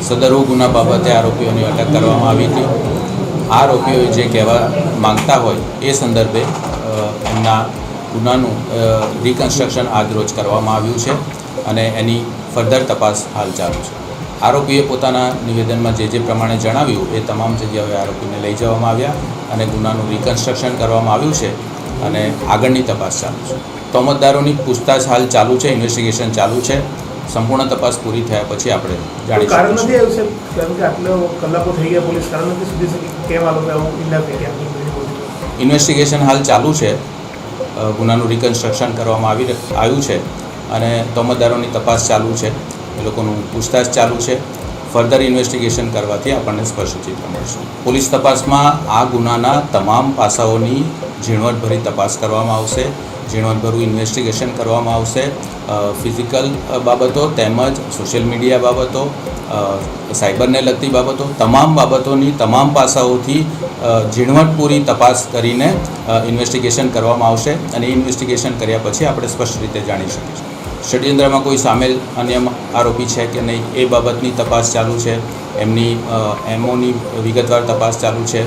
સદરુ ગુના બાબતે આરોપીઓની અટક કરવામાં આવી હતી। આરોપીઓ જે કહેવા માંગતા હોય એ સંદર્ભે એમના ગુનાનું રિકન્સ્ટ્રક્શન આજરોજ કરવામાં આવ્યું છે અને એની ફર્ધર તપાસ હાલ ચાલુ છે। આરોપીએ પોતાના નિવેદનમાં જે પ્રમાણે જણાવ્યું એ તમામ જગ્યાએ આરોપીને લઈ જવામાં આવ્યા અને ગુનાનું રિકન્સ્ટ્રક્શન કરવામાં આવ્યું છે અને આગળની તપાસ ચાલુ છે। તોમતદારોની પૂછતાછ હાલ ચાલુ છે, ઇન્વેસ્ટિગેશન ચાલુ છે। સંપૂર્ણ તપાસ પૂરી થયા પછી આપણે જાણી શકીશું। ઇન્વેસ્ટિગેશન હાલ ચાલુ છે, ગુનાનું રિકન્સ્ટ્રક્શન કરવામાં આવ્યું છે અને તોમતદારોની તપાસ ચાલુ છે, એ લોકોનું પૂછતાછ ચાલુ છે। ફર્ધર ઇન્વેસ્ટિગેશન કરવાથી આપણને સ્પષ્ટ ચિત્ર મળશે। પોલીસ તપાસમાં આ ગુનાના તમામ પાસાઓની ઝીણવટભરી તપાસ કરવામાં આવશે, ઝીણવટભરું ઇન્વેસ્ટિગેશન કરવામાં આવશે। ફિઝિકલ બાબતો તેમજ સોશિયલ મીડિયા બાબતો, સાયબરને લગતી બાબતો, તમામ બાબતોની તમામ પાસાઓથી ઝીણવટપૂરી તપાસ કરીને ઇન્વેસ્ટિગેશન કરવામાં આવશે અને ઇન્વેસ્ટિગેશન કર્યા પછી આપણે સ્પષ્ટ રીતે જાણી શકીશું। ષડયંત્રમાં કોઈ સામેલ અન્ય આરોપી છે કે નહીં એ બાબતની તપાસ ચાલુ છે, એમની એમઓની વિગતવાર તપાસ ચાલુ છે।